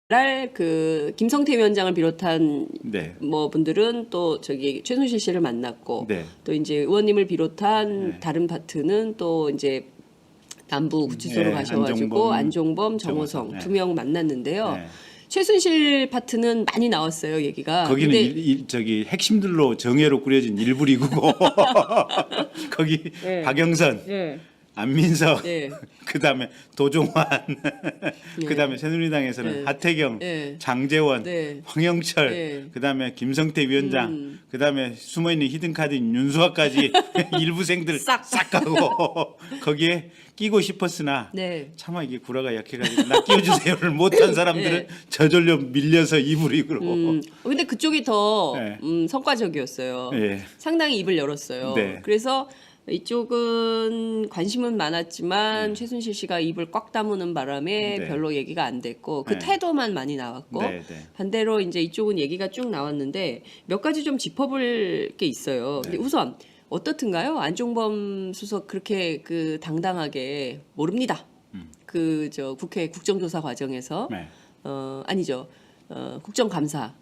날 그 김성태 위원장을 비롯한 네. 뭐 분들은 또 저기 최순실 씨를 만났고 네. 또 이제 의원님을 비롯한 다른 파트는 또 이제 남부 구치소로 네, 가셔가지고 안종범, 정호성 정호성, 두 명 만났는데요. 네. 최순실 파트는 많이 나왔어요, 얘기가. 거기는 근데 저기 핵심들로 정예로 꾸려진 일부 리그고 거기 네. 박영선, 네. 안민석, 네. 그다음에 도종환, 네. 그다음에 새누리당에서는 네. 하태경, 네. 장제원, 네. 황영철, 네. 그다음에 김성태 위원장, 그다음에 숨어 있는 히든카드인 윤수아까지 일부생들 싹. 싹 가고 거기에 끼고 싶었으나 네. 차마 이게 구라가 약해가지고 나 끼워주세요를 못한 사람들은 네. 저절로 밀려서 입으로 입으로. 근데 그쪽이 더 네. 성과적이었어요. 네. 상당히 입을 열었어요. 네. 그래서 이쪽은 관심은 많았지만 최순실 씨가 입을 꽉 다무는 바람에 네. 별로 얘기가 안 됐고 그 네. 태도만 많이 나왔고 네, 네. 반대로 이제 이쪽은 얘기가 쭉 나왔는데 몇 가지 좀 짚어볼 게 있어요. 근데 우선 어떻든가요? 안종범 수석 그렇게 그 당당하게 모릅니다. 그 저 국회 국정조사 과정에서 네. 아니죠. 국정감사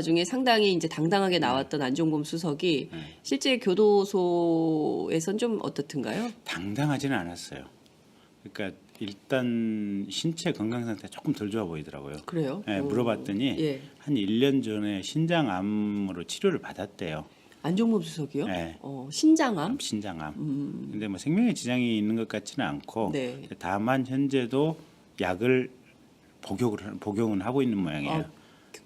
중에 상당히 이제 당당하게 나왔던 안종범 수석이 실제 교도소에선 좀 어떻든가요? 당당하지는 않았어요. 그러니까 일단 신체 건강 상태 조금 덜 좋아 보이더라고요. 그래요? 네, 물어봤더니 예. 한 1년 전에 신장암으로 치료를 받았대요. 안종범 수석이요? 네. 신장암? 신장암. 근데 뭐 생명에 지장이 있는 것 같지는 않고 네. 다만 현재도 약을 복용은 하고 있는 모양이에요.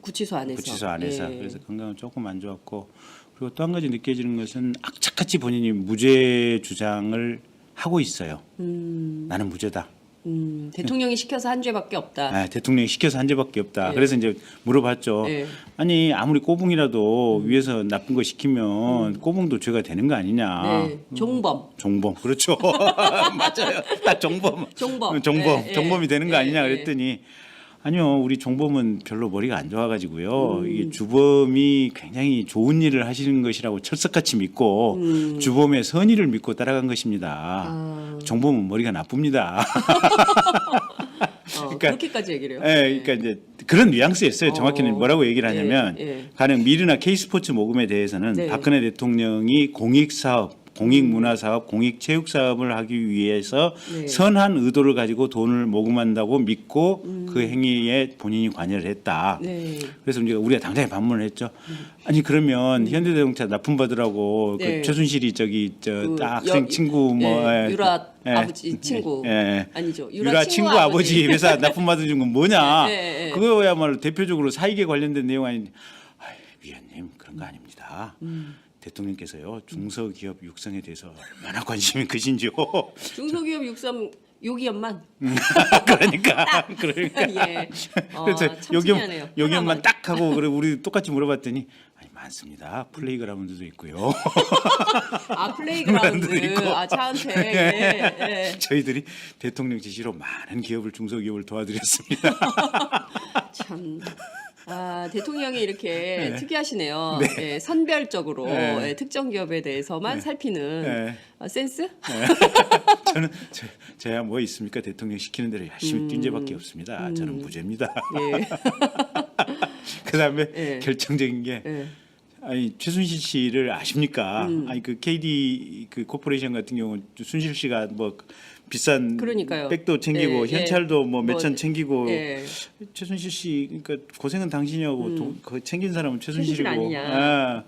구치소 안에서. 구치소 안에서. 예. 그래서 건강은 조금 안 좋았고 그리고 또 한 가지 느껴지는 것은 악착같이 본인이 무죄 주장을 하고 있어요. 나는 무죄다. 대통령이 시켜서 한 죄밖에 없다. 아, 대통령이 시켜서 한 죄밖에 없다. 네. 그래서 이제 물어봤죠. 네. 아니 아무리 꼬붕이라도 위에서 나쁜 거 시키면 꼬붕도 죄가 되는 거 아니냐. 네. 종범. 종범 그렇죠. 맞아요. 딱 종범. 종범. 종범이 되는 거 아니냐 예. 그랬더니 아니요, 우리 종범은 별로 머리가 안 좋아가지고요. 이게 주범이 굉장히 좋은 일을 하시는 것이라고 철석같이 믿고 주범의 선의를 믿고 따라간 것입니다. 종범은 머리가 나쁩니다. 그러니까, 그렇게까지 얘기를 해요. 예, 그러니까 이제 그런 뉘앙스였어요. 정확히는 뭐라고 얘기를 하냐면 가령 미르나 K스포츠 모금에 대해서는 네. 박근혜 대통령이 공익사업 공익문화사업, 공익체육사업을 하기 위해서 네. 선한 의도를 가지고 돈을 모금한다고 믿고 그 행위에 본인이 관여를 했다. 네. 그래서 우리가 당장에 반문을 했죠. 아니 그러면 현대자동차 납품받으라고 네. 그 최순실이 저기 그 학생 친구 뭐 유라 예, 아버지 친구 아니죠. 유라 친구 아버지 회사 납품받은 건 뭐냐? 네. 그거야말로 대표적으로 사익에 관련된 내용 아니? 위원님 그런 거 아닙니다. 대통령께서요 중소기업 육성에 대해서 얼마나 관심이 크신지요. 중소기업 요기업만. 그러니까 예. 그래서 참 특이하네요. 요기업만 딱 하고 그래 우리 똑같이 물어봤더니 아니 많습니다. 플레이그라운드도 있고요. 플레이그라운드. 차은택. 예. 저희들이 대통령 지시로 많은 기업을 중소기업을 도와드렸습니다. 참. 대통령이 이렇게 특이하시네요. 예, 선별적으로 특정 기업에 대해서만 살피는 센스? 저는 저야 뭐 있습니까? 대통령 시키는 대로 열심히 뛴 죄밖에 없습니다. 저는 무죄입니다. 예. 그다음에 결정적인 게 아니 최순실 씨를 아십니까? 아니 그 KD 그 코퍼레이션 같은 경우 순실 씨가 뭐 비싼 그러니까요. 백도 챙기고 현찰도 뭐 몇천 뭐, 챙기고 예. 최순실 씨 그러니까 고생은 당신이 하고 그 챙긴 사람은 최순실이고. 최순실 아니냐.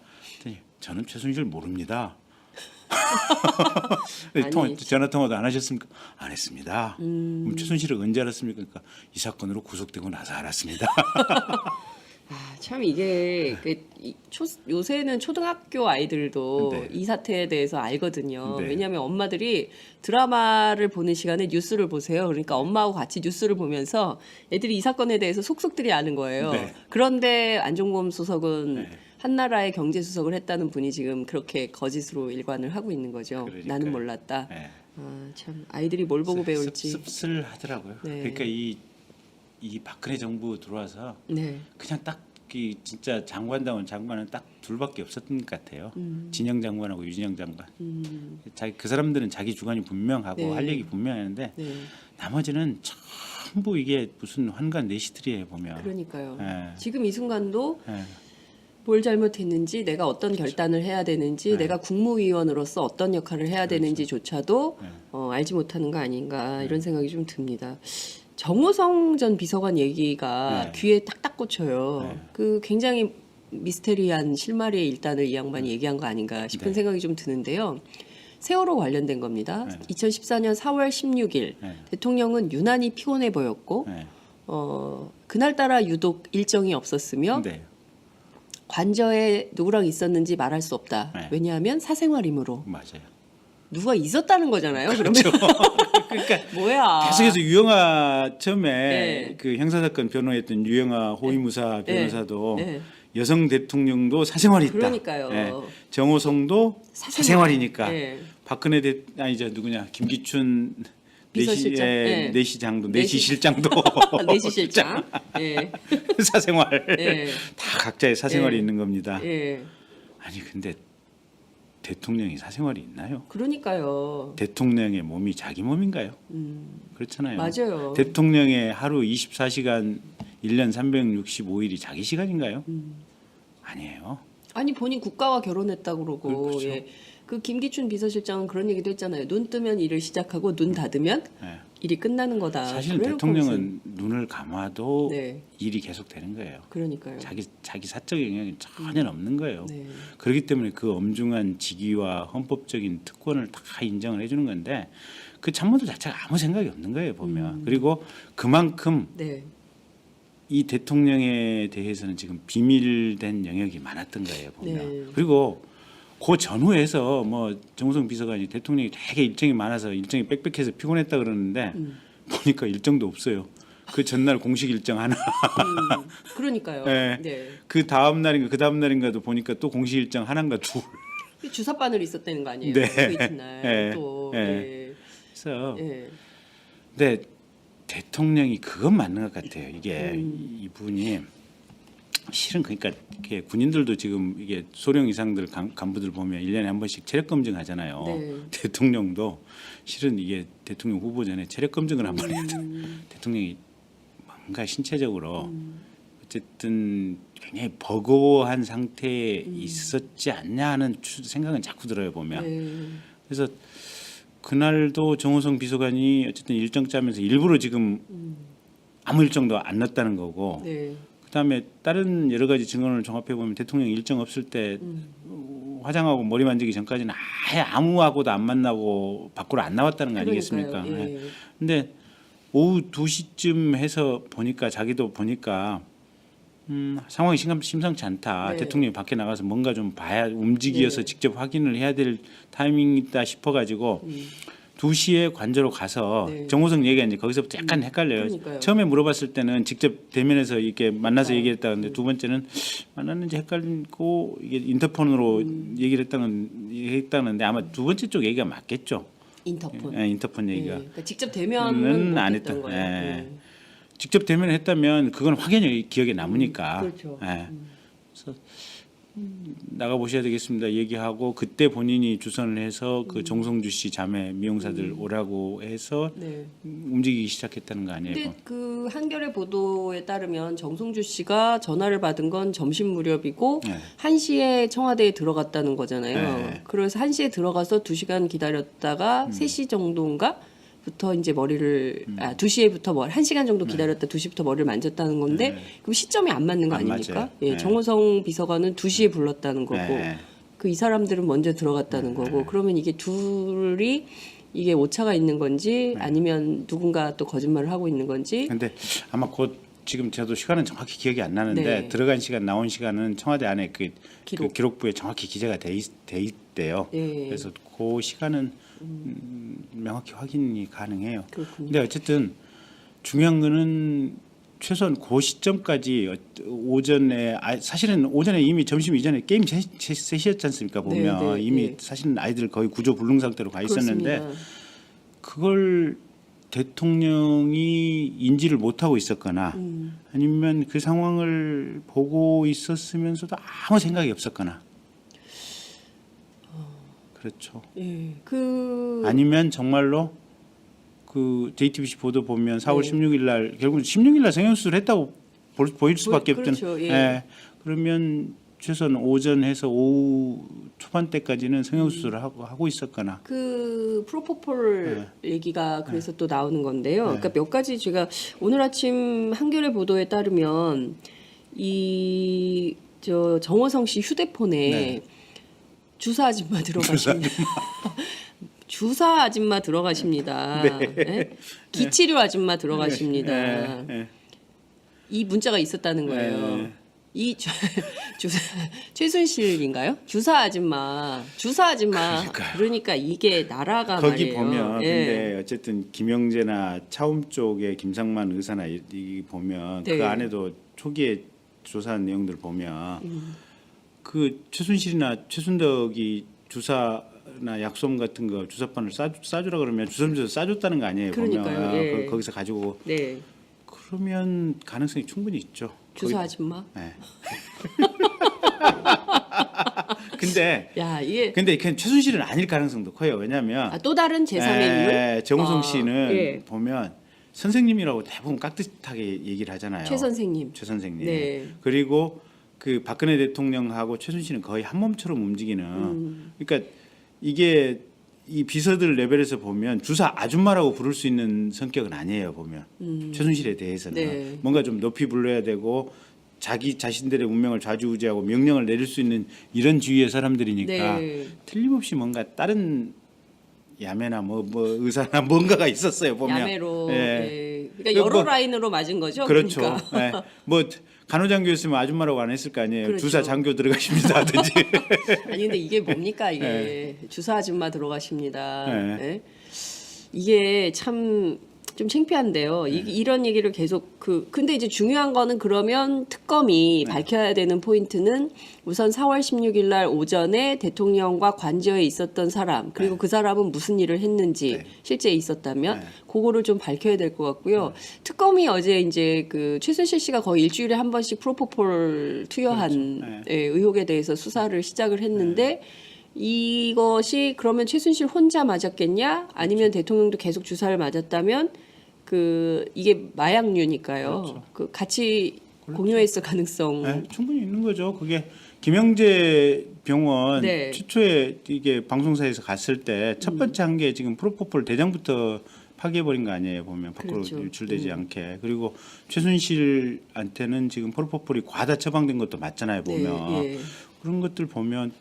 저는 최순실 모릅니다. 아니. 전화 통화도 안 하셨습니까? 안 했습니다. 그럼 최순실을 언제 알았습니까? 그러니까 이 사건으로 구속되고 나서 알았습니다. 참 이게 요새는 초등학교 아이들도 네. 이 사태에 대해서 알거든요. 네. 왜냐하면 엄마들이 드라마를 보는 시간에 뉴스를 보세요. 그러니까 엄마하고 같이 뉴스를 보면서 애들이 이 사건에 대해서 속속들이 아는 거예요. 네. 그런데 안종범 수석은 한나라의 경제수석을 했다는 분이 지금 그렇게 거짓으로 일관을 하고 있는 거죠. 그러니까요. 나는 몰랐다. 네. 참 아이들이 뭘 보고 배울지. 씁쓸하더라고요. 네. 그러니까 이 박근혜 정부 들어와서 네. 그냥 딱 진짜 장관다운 장관은 딱 둘밖에 없었던 것 같아요. 진영 장관하고 유진영 장관. 그 사람들은 자기 주관이 분명하고 네. 할 얘기 분명했는데 네. 나머지는 전부 이게 무슨 환관 내시들이에요 보면. 그러니까요. 예. 지금 이 순간도 예. 뭘 잘못했는지, 내가 어떤 결단을 해야 되는지, 네. 내가 국무위원으로서 어떤 역할을 해야 되는지조차도 네. 알지 못하는 거 아닌가 이런 생각이 좀 듭니다. 정호성 전 비서관 얘기가 네. 귀에 딱딱 꽂혀요. 네. 그 굉장히 미스테리한 실마리의 일단을 이 양반이 얘기한 거 아닌가 싶은 네. 생각이 좀 드는데요. 세월호 관련된 겁니다. 네. 2014년 4월 16일 네. 대통령은 유난히 피곤해 보였고 네. 그날따라 유독 일정이 없었으며 네. 관저에 누구랑 있었는지 말할 수 없다. 네. 왜냐하면 사생활이므로 맞아요. 누가 있었다는 거잖아요. 그러면 그러니까 뭐야? 계속해서 유영아 처음에 네. 그 형사사건 변호했던 유영아 호위무사 변호사도 네. 여성 대통령도 사생활이 있다. 그러니까요. 예. 정호성도 사생활이니까. 네. 박근혜 저 누구냐 김기춘 비서실장? 네. 내시장도 내시- 내시실장도 내시실장. 예. 사생활 예. 다 각자의 사생활이 예. 있는 겁니다. 예. 아니 근데 대통령이 사생활이 있나요? 그러니까요. 대통령의 몸이 자기 몸인가요? 그렇잖아요. 맞아요. 대통령의 하루 24시간 1년 365일이 자기 시간인가요? 아니에요. 아니 본인 국가와 결혼했다고 그러고 그렇죠. 예. 그 김기춘 비서실장은 그런 얘기도 했잖아요. 눈 뜨면 일을 시작하고 눈 닫으면 네. 일이 끝나는 거다. 사실 그래놓고 대통령은 눈을 감아도 네. 일이 계속 되는 거예요. 그러니까요. 자기 사적 영향이 전혀 없는 거예요. 네. 그렇기 때문에 그 엄중한 직위와 헌법적인 특권을 다 인정을 해주는 건데 그 참모들 자체가 아무 생각이 없는 거예요 보면. 그리고 그만큼 네. 이 대통령에 대해서는 지금 비밀된 영역이 많았던 거예요 보면. 네. 그리고 그 전후에서 뭐 정호성 비서관이 대통령이 되게 일정이 많아서 일정이 빽빽해서 피곤했다 그러는데 보니까 일정도 없어요. 그 전날 공식 일정 하나. 그러니까요. 네. 네. 그 다음 날인가 그 다음 날인가도 보니까 또 공식 일정 하나인가 둘. 주사 바늘이 있었다는 거 아니에요? 네. 그 이튿날 네. 또. 네. 예. 그래서 예. 근데 대통령이 그건 맞는 것 같아요. 이게 이분이 실은 그러니까 이렇게 군인들도 지금 이게 소령 이상들 간부들 보면 1년에 한 번씩 체력 검증 하잖아요. 네. 대통령도 실은 이게 대통령 후보 전에 체력 검증을 한번 해야 돼. 대통령이 뭔가 신체적으로 어쨌든 굉장히 버거워한 상태에 있었지 않냐 하는 생각은 자꾸 들어요 보면. 네. 그래서 그날도 정호성 비서관이 어쨌든 일정 짜면서 일부러 지금 아무 일정도 안 넣었다는 거고 네. 그다음에 다른 여러 가지 증언을 종합해 보면 대통령 일정 없을 때 화장하고 머리 만지기 전까지는 아예 아무하고도 안 만나고 밖으로 안 나왔다는 거 아니겠습니까? 그러니까요. 예. 네. 근데 오후 2시쯤 해서 보니까 자기도 보니까 상황이 심상치 않다. 네. 대통령이 밖에 나가서 뭔가 좀 봐야 움직여서 네. 직접 확인을 해야 될 타이밍이다 싶어가지고 2시에 관저로 가서 네. 정호성 얘기가 이제 거기서부터 약간 헷갈려요. 그러니까요. 처음에 물어봤을 때는 직접 대면해서 이렇게 만나서 아, 얘기했다는데 두 번째는 만났는지 헷갈리고 이게 인터폰으로 얘기를 했다는데 아마 두 번째 쪽 얘기가 맞겠죠. 인터폰. 예, 인터폰 예. 얘기가. 그러니까 직접 대면은 안 못 했던 했던 거예요. 예. 예. 직접 대면을 했다면 그건 확연히 기억에 남으니까. 그렇죠. 예. 그래서 나가 보셔야 되겠습니다. 얘기하고 그때 본인이 주선을 해서 그 정성주 씨 자매 미용사들 오라고 해서 네. 움직이기 시작했다는 거 아니에요? 근데 그 한겨레 보도에 따르면 정성주 씨가 전화를 받은 건 점심 무렵이고 네. 1시에 청와대에 들어갔다는 거잖아요. 네. 그래서 1시에 들어가서 2시간 기다렸다가 3시 정도인가 부터 이제 머리를 2시에부터 1시간 정도 기다렸다 2시부터 머리를 만졌다는 건데 네. 그럼 시점이 안 맞는 거 안 아닙니까? 맞아요. 예, 네. 정호성 비서관은 2시에 불렀다는 거고 네. 그 이 사람들은 먼저 들어갔다는 거고 그러면 이게 둘이 이게 오차가 있는 건지 아니면 누군가 또 거짓말을 하고 있는 건지 근데 아마 곧 지금 저도 시간은 정확히 기억이 안 나는데 네. 들어간 시간 나온 시간은 청와대 안에 그 기록. 기록부에 정확히 기재가 돼 있대요. 예. 그래서 그 시간은 명확히 확인이 가능해요. 그렇군요. 근데 어쨌든 중요한 거는 최소한 그 시점까지 오전에 사실은 오전에 이미 점심 이전에 게임 3시였지 않습니까 보면 네, 네, 이미 네. 사실은 아이들 거의 구조 불능 상태로 가 있었는데 그렇습니다. 그걸 대통령이 인지를 못하고 있었거나 아니면 그 상황을 보고 있었으면서도 아무 생각이 없었거나 그렇죠. 예. 아니면 정말로 그 JTBC 보도 보면 4월 네. 16일 날 결국 16일 날 성형수술 했다고 보일 수밖에 없잖아요. 그렇죠. 예. 예. 그러면 최소한 오전해서 오후 초반대까지는 성형수술을 하고 있었거나. 그 프로포폴 얘기가 그래서 또 나오는 건데요. 네. 그러니까 몇 가지 제가 오늘 아침 한겨레 보도에 따르면 이 저 정호성 씨 휴대폰에 네. 주사 아줌마 들어가십니다. 주사 아줌마 들어가십니다. 예? 기치료 아줌마 들어가십니다. 예. 이 문자가 있었다는 거예요. 네. 이 주사 최순실인가요? 주사 아줌마. 그러니까 이게 나라가 거기 말이에요. 보면 예. 근데 어쨌든 김영재나 차움 쪽에 김상만 의사나 이 보면 네. 그 안에도 초기에 조사한 내용들 보면 그 최순실이나 최순덕이 주사나 약솜 같은 거 주사판을 싸주라 그러면 주섬주서 싸줬다는 거 아니에요? 그러니까요. 보면 예. 거기서 가지고 네. 그러면 가능성이 충분히 있죠. 주사 아줌마. 네. 근데 야, 이게 그냥 최순실은 아닐 가능성도 커요. 왜냐하면 또 다른 제3의 인물? 정우성 씨는 예. 보면 선생님이라고 대부분 깍듯하게 얘기를 하잖아요. 최 선생님. 최 선생님. 네. 그리고 그 박근혜 대통령하고 최순실은 거의 한 몸처럼 움직이는. 그러니까 이게 이 비서들 레벨에서 보면 주사 아줌마라고 부를 수 있는 성격은 아니에요. 보면 최순실에 대해서는 네. 뭔가 좀 높이 불러야 되고 자기 자신들의 운명을 좌지우지하고 명령을 내릴 수 있는 이런 주위의 사람들이니까 네. 틀림없이 뭔가 다른 야매나 뭐 의사나 뭔가가 있었어요. 보면 야매로. 예. 예. 그러니까 여러 뭐, 라인으로 맞은 거죠. 그렇죠. 그러니까. 예. 뭐 간호장교였으면 아줌마라고 안 했을 거 아니에요. 그렇죠. 주사 장교 들어가십니다 하든지. 아니 근데 이게 뭡니까 이게 주사 아줌마 들어가십니다. 네. 예? 이게 참 좀 창피한데요. 이런 얘기를 계속 근데 이제 중요한 거는 그러면 특검이 밝혀야 되는 포인트는 우선 4월 16일 날 오전에 대통령과 관저에 있었던 사람 그리고 그 사람은 무슨 일을 했는지 실제 있었다면 그거를 좀 밝혀야 될 것 같고요. 특검이 어제 이제 그 최순실 씨가 거의 일주일에 한 번씩 프로포폴 투여한 그렇죠. 예, 의혹에 대해서 수사를 시작을 했는데 이것이 그러면 최순실 혼자 맞았겠냐? 아니면 대통령도 계속 주사를 맞았다면 그 이게 마약류니까요. 그렇죠. 그 같이 공유했을 가능성. 네, 충분히 있는 거죠. 그게 김영재 병원 네. 최초에 이게 방송사에서 갔을 때 첫 번째 한 게 지금 프로포폴 대장부터 파괴해버린 거 아니에요. 보면 밖으로 그렇죠. 유출되지 않게. 그리고 최순실한테는 지금 프로포폴이 과다 처방된 것도 맞잖아요. 보면 네, 예. 그런 것들 보면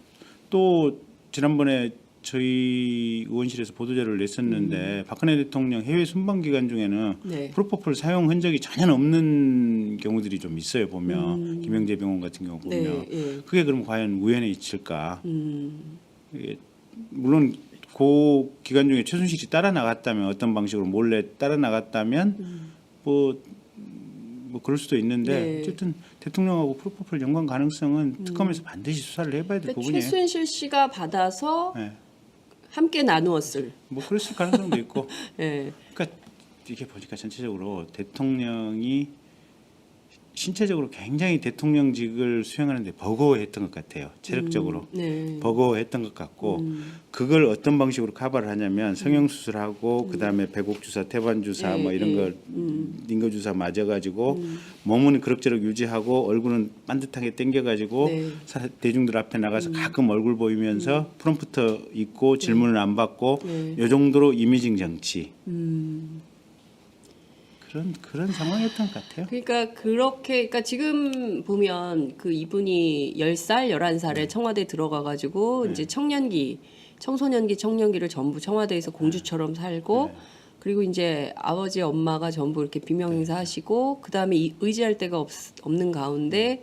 또 지난번에 저희 의원실에서 보도자료를 냈었는데 박근혜 대통령 해외 순방 기간 중에는 네. 프로포폴 사용 흔적이 전혀 없는 경우들이 좀 있어요. 보면 김영재 병원 같은 경우 보면 네, 예. 그게 그럼 과연 우연에 있을까? 이게 물론 그 기간 중에 최순실이 따라 나갔다면 어떤 방식으로 몰래 따라 나갔다면 뭐 그럴 수도 있는데 네. 어쨌든 대통령하고 프로포폴 연관 가능성은 특검에서 반드시 수사를 해봐야 될 그러니까 부분이에요. 최순실 씨가 받아서 네. 함께 나누었을. 뭐 그랬을 가능성도 있고. 예. 그러니까 이게 보니까 전체적으로 대통령이 신체적으로 굉장히 대통령직을 수행하는데 버거워했던 것 같아요. 체력적으로 네. 버거워했던 것 같고 그걸 어떤 방식으로 커버를 하냐면 성형수술하고 그다음에 배곡주사, 태반주사 예, 뭐 이런 예. 걸 링거주사 맞아가지고 몸은 그럭저럭 유지하고 얼굴은 반듯하게 당겨가지고 네. 대중들 앞에 나가서 가끔 얼굴 보이면서 프롬프터 있고 질문을 안 받고 네. 이 정도로 이미징 정치 그런 상황이었던 것 같아요. 그러니까 그러니까 지금 보면 그 이분이 10살, 11살에 청와대 들어가 가지고 이제 청년기를 전부 청와대에서 공주처럼 살고 그리고 이제 아버지 엄마가 전부 이렇게 비명 행사하시고 그다음에 의지할 데가 없는 가운데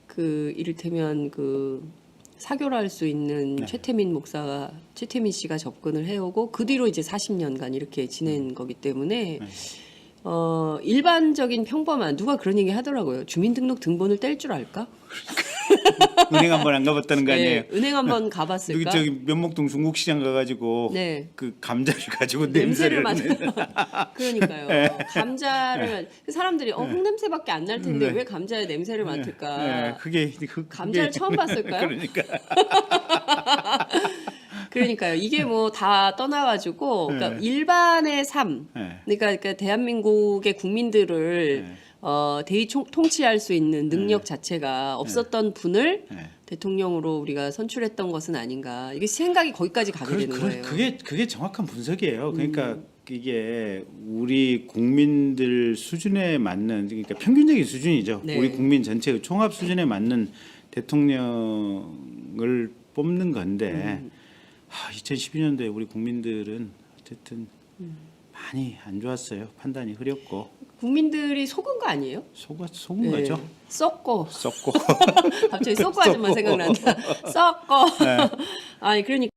그 이를테면 그 사교를 할 수 있는 최태민 씨가 접근을 해오고 그 뒤로 이제 40년간 이렇게 지낸 거기 때문에 일반적인 평범한 누가 그런 얘기 하더라고요. 주민등록 등본을 뗄 줄 알까? 은행 한번 안 가봤다는 거 아니에요? 네, 은행 한번 여기 가봤을까? 저기 면목동 중국시장 가가지고 네. 그 감자를 가지고 냄새를 냄새를 맡아. 그러니까요. 감자를 사람들이 흙냄새밖에 안 날 텐데 왜 감자의 냄새를 맡을까? 네, 그게 감자를 처음 봤을까요? 그러니까 그러니까요. 이게 뭐 다 떠나가지고 그러니까 네. 일반의 삶, 네. 그러니까 대한민국의 국민들을 네. 대의 통치할 수 있는 능력 자체가 없었던 분을 네. 대통령으로 우리가 선출했던 것은 아닌가. 이게 생각이 거기까지 가게 되는 거예요. 그게 정확한 분석이에요. 그러니까 이게 우리 국민들 수준에 맞는 그러니까 평균적인 수준이죠. 네. 우리 국민 전체의 총합 수준에 맞는 대통령을 뽑는 건데 2012년도에 우리 국민들은 어쨌든 많이 안 좋았어요. 판단이 흐렸고 국민들이 속은 거 아니에요? 속은 네. 거죠. 썩고 썩고 갑자기 썩고 아줌마 생각난다. 썩고 아니 그러니까.